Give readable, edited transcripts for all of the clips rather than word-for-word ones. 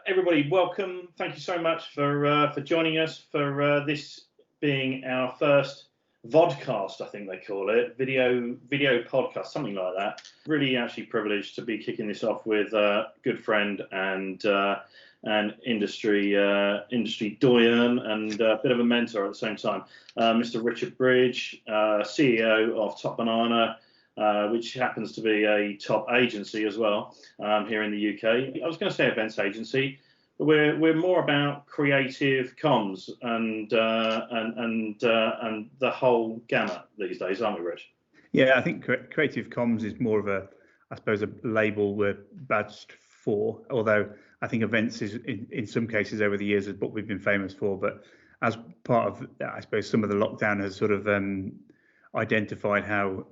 Everybody, welcome. Thank you so much for joining us for this being our first vodcast, I think they call it, video podcast, something like that. Really, actually privileged to be kicking this off with a good friend and industry doyen and a bit of a mentor at the same time, Mr. Richard Bridge, CEO of Top Banana, which happens to be a top agency as well here in the UK. I was going to say events agency, but we're more about creative comms and the whole gamut these days, aren't we, Rich? Yeah, I think creative comms is more of a, I suppose, a label we're badged for. Although I think events is in some cases over the years is what we've been famous for. But as part of, I suppose, some of the lockdown has sort of identified how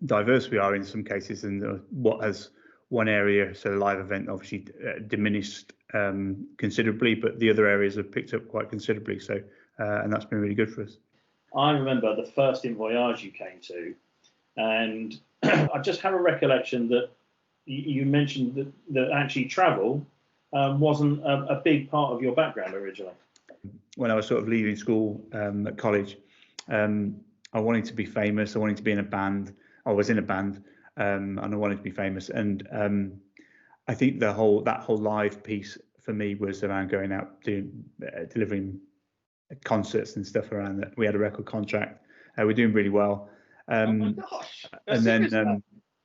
diverse we are in some cases, and what has one area, so the live event, obviously diminished considerably, but the other areas have picked up quite considerably. So, and that's been really good for us. I remember the first inVOYAGE you came to, and I just have a recollection that you mentioned that actually travel wasn't a big part of your background originally. When I was sort of leaving school at college, I wanted to be famous. I wanted to be in a band. I was in a band, and I wanted to be famous. And I think that whole live piece for me was around going out delivering concerts and stuff around that. We had a record contract. We're doing really well. Oh my gosh! And then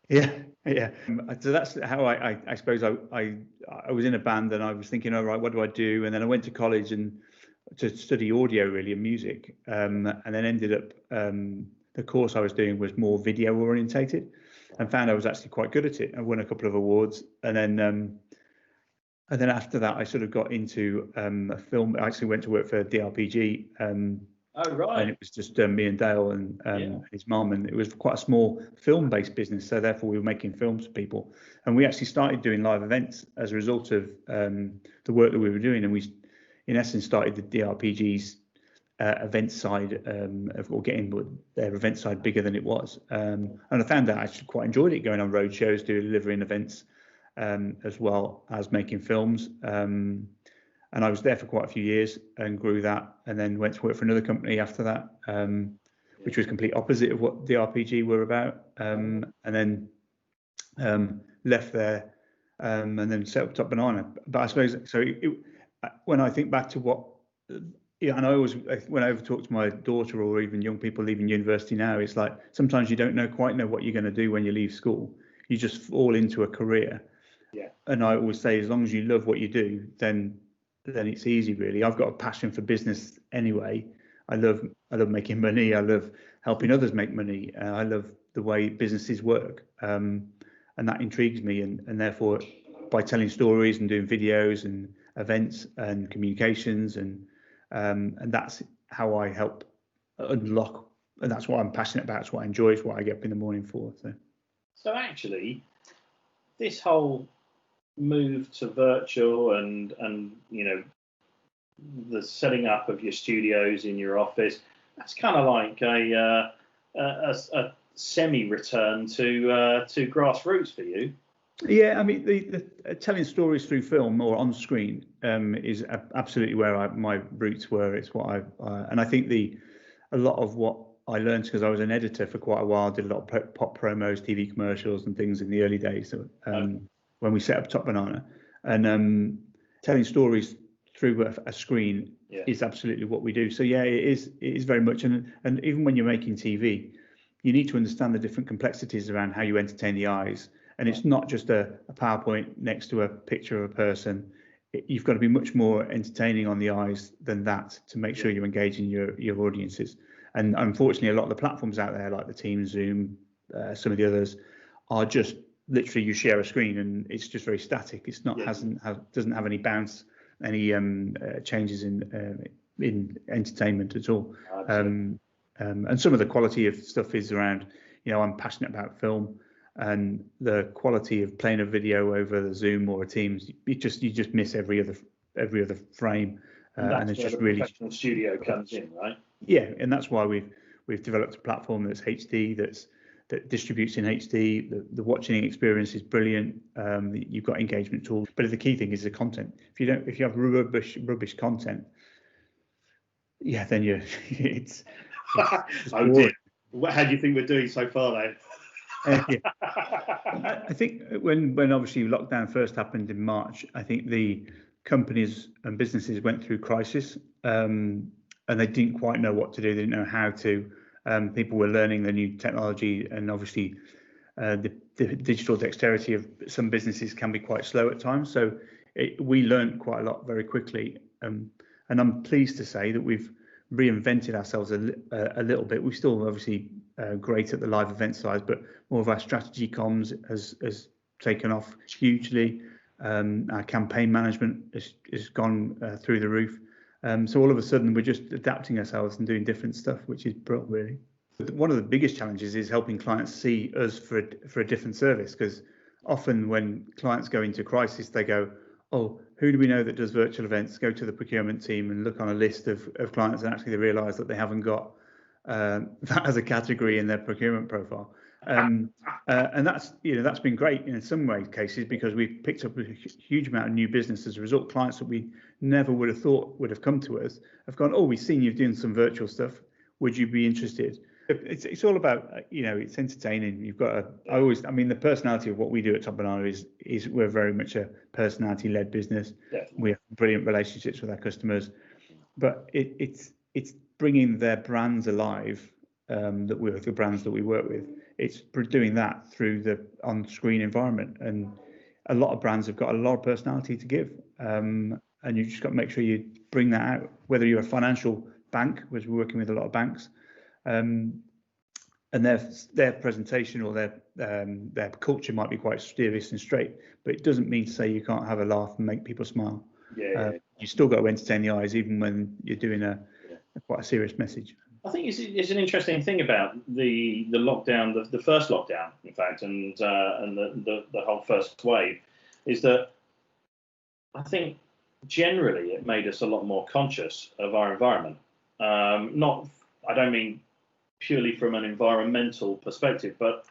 yeah. So that's how I suppose I was in a band, and I was thinking, all right, what do I do? And then I went to college and to study audio really and music, and then ended up the course I was doing was more video orientated, and found I was actually quite good at it. I won a couple of awards, and then after that I sort of got into a film. I actually went to work for DRPG. Oh right. And it was just me and Dale and his mum, and it was quite a small film-based business. So therefore, we were making films for people, and we actually started doing live events as a result of the work that we were doing. And we, in essence, started the DRPG's event side or getting their event side bigger than it was. And I found that I actually quite enjoyed it, going on road shows, delivering events, as well as making films. And I was there for quite a few years and grew that, and then went to work for another company after that, which was complete opposite of what the RPG were about. And then left there, and then set up Top Banana. But I suppose, so when I think back to what, and I always, when I ever talk to my daughter or even young people leaving university now, it's like sometimes you don't quite know what you're going to do when you leave school. You just fall into a career. Yeah. And I always say, as long as you love what you do, then it's easy, really. I've got a passion for business anyway. I love making money. I love helping others make money. I love the way businesses work, and that intrigues me. And therefore, by telling stories and doing videos and events and communications, and that's how I help unlock. And that's what I'm passionate about. It's what I enjoy. It's what I get up in the morning for. So actually, this whole move to virtual and the setting up of your studios in your office, that's kind of like a semi-return to grassroots for you. Yeah, I mean, the telling stories through film or on screen is absolutely where my roots were. It's what and I think a lot of what I learned, because I was an editor for quite a while, did a lot of pop promos, TV commercials and things in the early days. So, when we set up Top Banana, and telling stories through a screen is absolutely what we do. So yeah, it is very much, and even when you're making TV, you need to understand the different complexities around how you entertain the eyes. And it's not just a PowerPoint next to a picture of a person. You've got to be much more entertaining on the eyes than that to make sure you're engaging your audiences. And unfortunately, a lot of the platforms out there, like the Teams, Zoom, some of the others, are just literally you share a screen and it's just very static. It's not doesn't have any bounce, any changes in entertainment at all. And some of the quality of stuff is around. I'm passionate about film, and the quality of playing a video over the Zoom or a Teams, you just miss every other frame. And it's just really professional studio comes in, right? Yeah, and that's why we've developed a platform that's HD, that distributes in HD. The watching experience is brilliant. You've got engagement tools, but the key thing is the content. If you have rubbish content, yeah, then it's oh dear. How do you think we're doing so far, then? Yeah. I think when obviously lockdown first happened in March, I think the companies and businesses went through crisis, and they didn't quite know what to do. They didn't know how to. People were learning the new technology, and obviously the digital dexterity of some businesses can be quite slow at times. So we learned quite a lot very quickly, and I'm pleased to say that we've reinvented ourselves a little bit. We're still obviously great at the live event side, but more of our strategy comms has taken off hugely. Our campaign management has gone through the roof. So all of a sudden we're just adapting ourselves and doing different stuff, which is brilliant, really. One of the biggest challenges is helping clients see us for a different service, because often when clients go into crisis, they go, oh, who do we know that does virtual events? Go to the procurement team and look on a list of clients, and actually they realise that they haven't got that as a category in their procurement profile. And that's been great in some cases, because we've picked up a huge amount of new business as a result. Clients that we never would have thought would have come to us have gone, oh, we've seen you doing some virtual stuff. Would you be interested? It's all about, it's entertaining. You've got the personality of what we do at Top Banana is we're very much a personality-led business. Definitely. We have brilliant relationships with our customers, but it's bringing their brands alive, the brands that we work with. It's doing that through the on-screen environment, and a lot of brands have got a lot of personality to give, and you just got to make sure you bring that out. Whether you're a financial bank, which we're working with a lot of banks, and their presentation or their culture might be quite serious and straight, but it doesn't mean to say you can't have a laugh and make people smile. You still got to entertain the eyes, even when you're doing quite a serious message. I think it's an interesting thing about the lockdown, the first lockdown, in fact, and the whole first wave, is that I think generally it made us a lot more conscious of our environment. I don't mean purely from an environmental perspective, but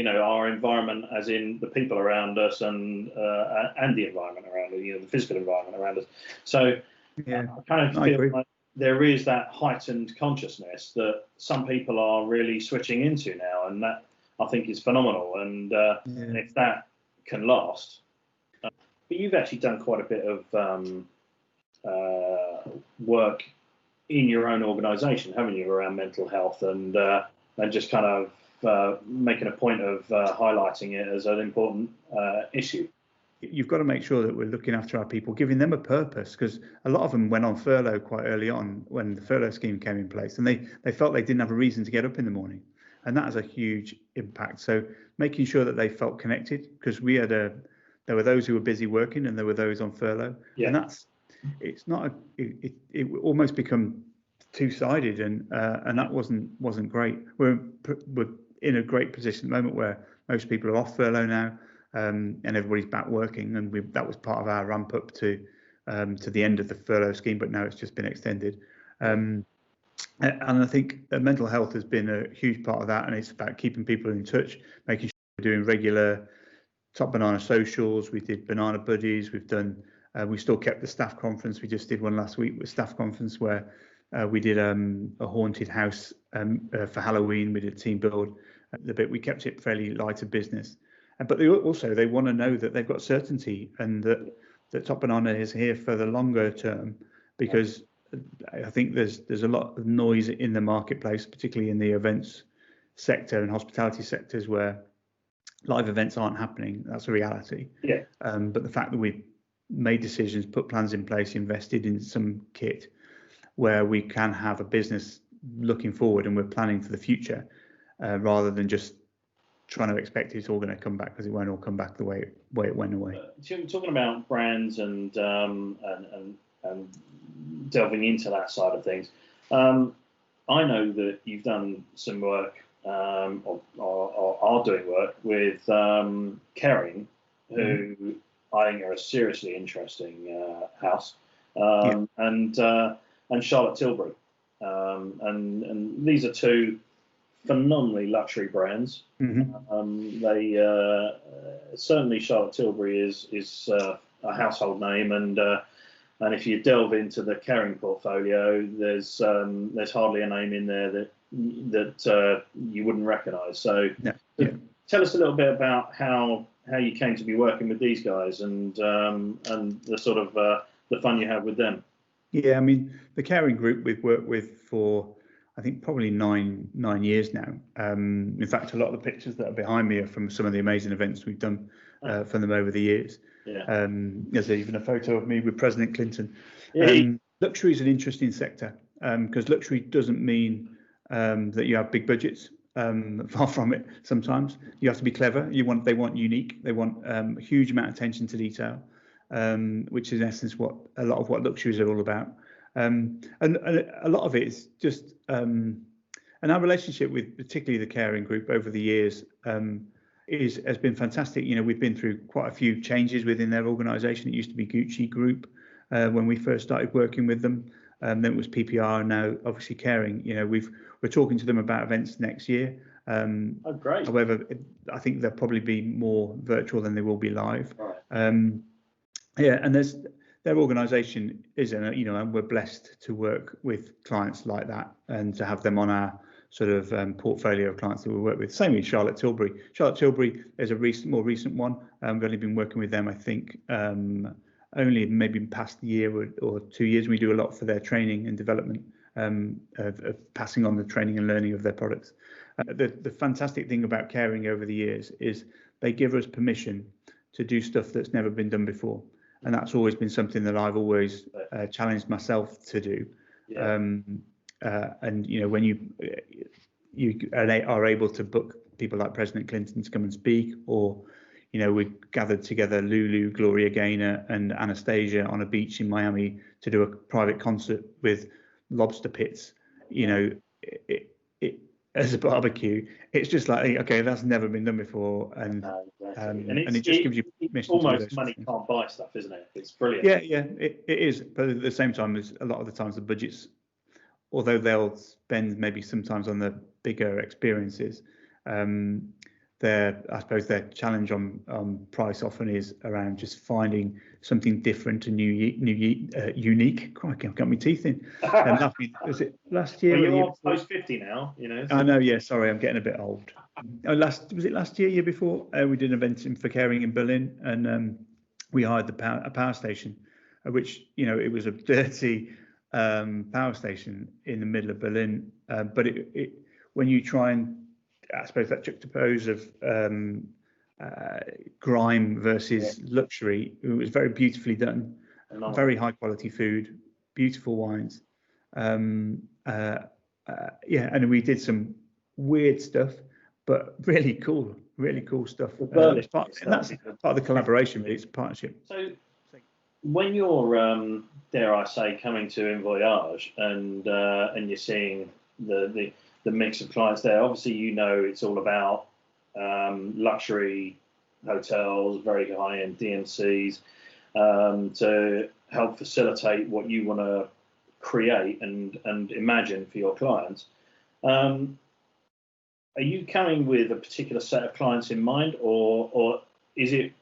our environment, as in the people around us and the environment around us, the physical environment around us. So I kind of feel like there is that heightened consciousness that some people are really switching into now, and that I think is phenomenal. And if that can last, but you've actually done quite a bit of work in your own organisation, haven't you, around mental health, and just kind of making a point of highlighting it as an important issue. You've got to make sure that we're looking after our people, giving them a purpose, because a lot of them went on furlough quite early on when the furlough scheme came in place, and they felt they didn't have a reason to get up in the morning, and that has a huge impact. So making sure that they felt connected, because there were those who were busy working and there were those on furlough, and it almost become two-sided, and that wasn't great. We're in a great position at the moment where most people are off furlough now. And everybody's back working, and that was part of our ramp up to the end of the furlough scheme, but now it's just been extended. And I think mental health has been a huge part of that, and it's about keeping people in touch, making sure we're doing regular Top Banana socials. We did Banana Buddies. We still kept the staff conference. We just did one last week with staff conference where we did a haunted house for Halloween. We did team build. We kept it fairly light of business. But they want to know that they've got certainty, and that Top Banana is here for the longer term, because I think there's a lot of noise in the marketplace, particularly in the events sector and hospitality sectors where live events aren't happening. That's a reality. But the fact that we've made decisions, put plans in place, invested in some kit where we can have a business looking forward and we're planning for the future, rather than just trying to expect it's all going to come back, because it won't all come back the way it went away. Talking about brands and delving into that side of things, I know that you've done some work or are doing work with Kering, who I think are a seriously interesting house, and Charlotte Tilbury, and these are two phenomenally luxury brands. They certainly Charlotte Tilbury is a household name, and if you delve into the Kering portfolio, there's hardly a name in there that you wouldn't recognise. So, tell us a little bit about how you came to be working with these guys, and the sort of the fun you have with them. Yeah, I mean, the Kering Group we've worked with for, I think, probably nine years now. In fact, a lot of the pictures that are behind me are from some of the amazing events we've done for them over the years. Yeah. There's even a photo of me with President Clinton. Luxury is an interesting sector because luxury doesn't mean that you have big budgets. Far from it. Sometimes you have to be clever. They want unique. They want a huge amount of attention to detail, which is in essence a lot of what luxuries are all about. And a lot of it is just, and our relationship with particularly the Kering Group over the years has been fantastic. You know, we've been through quite a few changes within their organisation. It used to be Gucci Group when we first started working with them. Then it was PPR, and now obviously Kering. You know, we're talking to them about events next year. Oh, great. However, I think they'll probably be more virtual than they will be live. Right. Yeah, and their organisation is, and we're blessed to work with clients like that and to have them on our sort of portfolio of clients that we work with. Same with Charlotte Tilbury. Charlotte Tilbury is a more recent one. We've only been working with them, I think, only maybe past year or 2 years. We do a lot for their training and development, of passing on the training and learning of their products. The fantastic thing about Kering over the years is they give us permission to do stuff that's never been done before. And that's always been something that I've always challenged myself to do. Yeah. And when you are able to book people like President Clinton to come and speak, or we gathered together Lulu, Gloria Gaynor, and Anastasia on a beach in Miami to do a private concert with lobster pits. As a barbecue, it's just like, okay, that's never been done before, and it just gives you permission. Almost money can't buy stuff, isn't it? It's brilliant. Yeah, it is. But at the same time, there's a lot of the times the budgets, although they'll spend maybe sometimes on the bigger experiences, I suppose their challenge on price often is around just finding something different and unique. Crikey, I've got my teeth in. Was it last year? Well, you're post 50 now, So. I know. Yeah, sorry, I'm getting a bit old. Was it last year? Year before? We did an event for Kering in Berlin, and we hired a power station, which it was a dirty power station in the middle of Berlin. But it when you try and I suppose that juxtapose of grime versus luxury, it was very beautifully done, very high quality food, beautiful wines. And we did some weird stuff, but really cool stuff. That's part of the collaboration, really. It's a partnership. So when you're, dare I say, coming to inVOYAGE and you're seeing the mix of clients there, obviously it's all about luxury hotels, very high-end DMCs, to help facilitate what you want to create and imagine for your clients. Are you coming with a particular set of clients in mind, or is it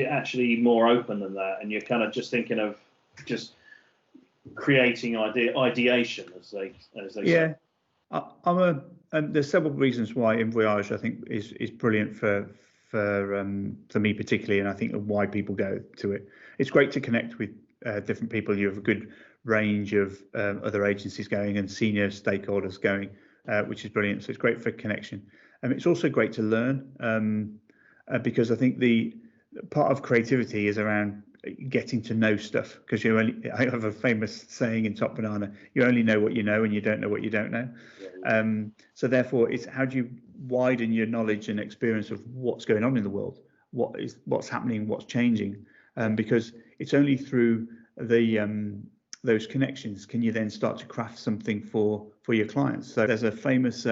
actually more open than that, and you're kind of just thinking of just creating ideation, as they say? There's several reasons why inVOYAGE I think is brilliant for me particularly, and I think why people go to it. It's great to connect with different people. You have a good range of other agencies going and senior stakeholders going, which is brilliant. So it's great for connection. It's also great to learn because I think the part of creativity is around getting to know stuff, because I have a famous saying in Top Banana: you only know what you know and you don't know what you don't know. So therefore, it's how do you widen your knowledge and experience of what's going on in the world, what's happening, what's changing, because it's only through those connections can you then start to craft something for your clients. So there's a famous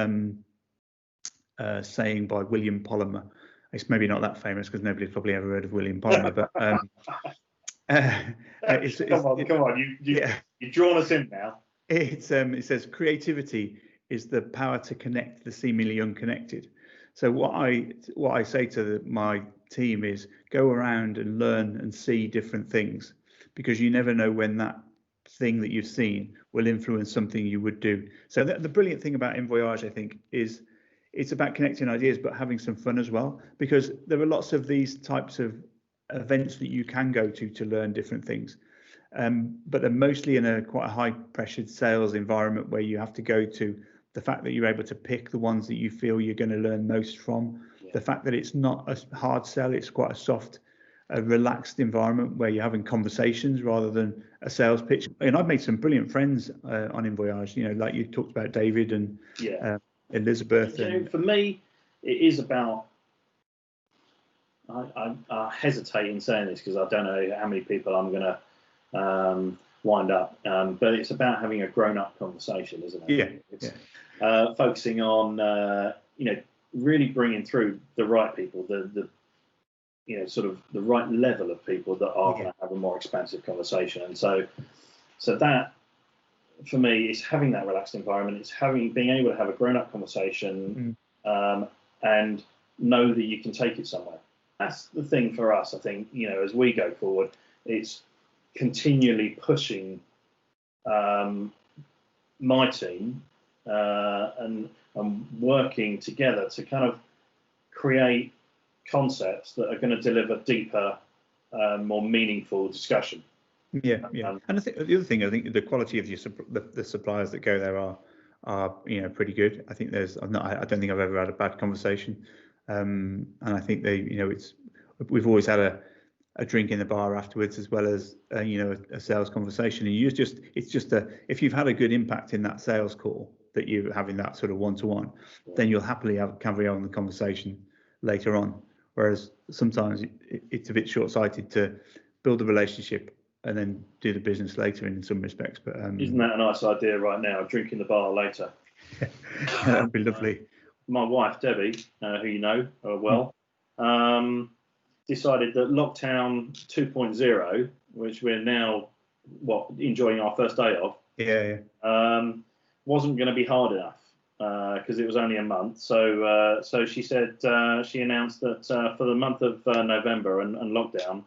saying by William Polymer. It's maybe not that famous because nobody's probably ever heard of William Polymer, but come on, you've drawn us in now. It says creativity is the power to connect the seemingly unconnected. So what I say to my team is go around and learn and see different things, because you never know when that thing that you've seen will influence something you would do. So the brilliant thing about inVOYAGE, I think, is it's about connecting ideas but having some fun as well, because there are lots of these types of events that you can go to learn different things, but they're mostly in a quite a high pressured sales environment where you have to go to. The fact that you're able to pick the ones that you feel you're going to learn most from, the fact that it's not a hard sell, it's quite a soft, relaxed environment where you're having conversations rather than a sales pitch. And I've made some brilliant friends on inVOYAGE, you know, like you talked about David and Elizabeth. You know, for me, it is about, I hesitate in saying this because I don't know how many people I'm going to wind up, but it's about having a grown-up conversation, isn't it? It's focusing on, you know, really bringing through the right people, the you know, sort of the right level of people that are going to have a more expansive conversation. And so that, for me, is having that relaxed environment. It's being able to have a grown-up conversation, and know that you can take it somewhere. That's the thing for us, I think, you know, as we go forward, it's continually pushing my team and working together to kind of create concepts that are going to deliver deeper, more meandon't discussion. And I think the other thing, I think the quality of the suppliers that go there are you know, pretty good. I think I don't think I've ever had a bad conversation, and I think you know, we've always had a drink in the bar afterwards, as well as you know, a sales conversation. And it's just if you've had a good impact in that sales call that you're having that sort of one-to-one, then you'll happily carry on the conversation later on. Whereas sometimes it's a bit short-sighted to build a relationship and then do the business later in some respects. But isn't that a nice idea right now? A drink in the bar later. That'd be lovely. My wife Debbie, who you know well, decided that lockdown 2.0, which we're now enjoying our first day of, wasn't going to be hard enough because it was only a month. So she said, she announced that for the month of November and lockdown,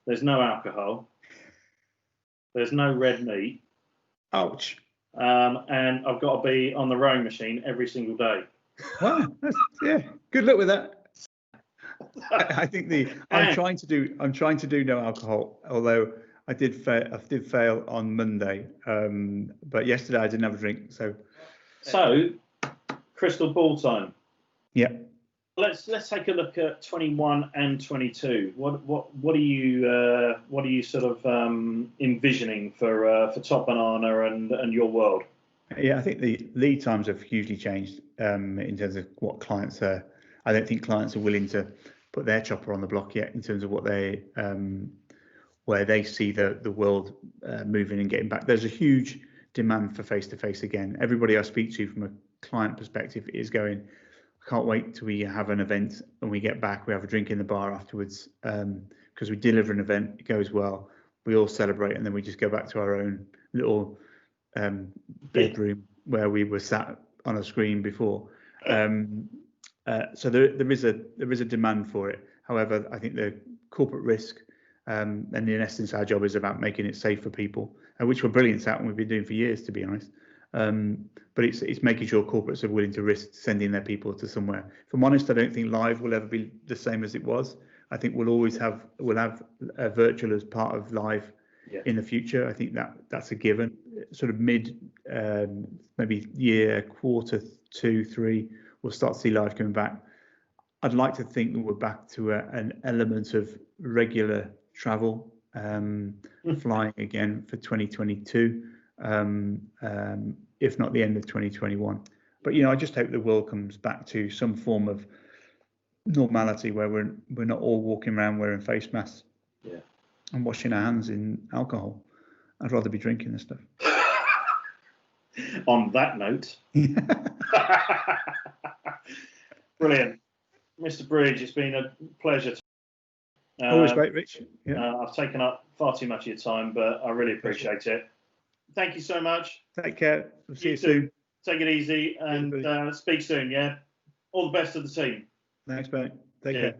there's no alcohol, there's no red meat. Ouch. And I've got to be on the rowing machine every single day. Wow. Good luck with that. I think I'm trying to do no alcohol, although I did fail on Monday, but yesterday I didn't have a drink. So crystal ball time. Yeah. Let's take a look at 21 and 22. What are you sort of envisioning for Top Banana and your world? Yeah, I think the lead times have hugely changed in terms of what clients are. I don't think clients are willing to put their chopper on the block yet in terms of what they where they see the world moving and getting back. There's a huge demand for face-to-face again. Everybody I speak to from a client perspective is going, I can't wait till we have an event and we get back, we have a drink in the bar afterwards, because we deliver an event, it goes well, we all celebrate, and then we just go back to our own little bedroom where we were sat on a screen before. So there is a demand for it. However, I think the corporate risk, and in essence, our job is about making it safe for people, which we're brilliant at and we've been doing for years, to be honest. But it's making sure corporates are willing to risk sending their people to somewhere. If I'm honest, I don't think live will ever be the same as it was. I think we'll have a virtual as part of live in the future. I think that's a given. Sort of mid, maybe year, quarter 2, 3, we'll start to see live coming back. I'd like to think that we're back to an element of regular travel, flying again for 2022, if not the end of 2021. But I just hope the world comes back to some form of normality where we're not all walking around wearing face masks and washing our hands in alcohol. I'd rather be drinking this stuff. On that note, brilliant, Mr. Bridge. It's been a pleasure. Always great, Rich. I've taken up far too much of your time, but I really appreciate it. Thank you so much. Take care. See you soon. Take it easy and speak soon. Yeah. All the best to the team. Thanks, mate. Take care.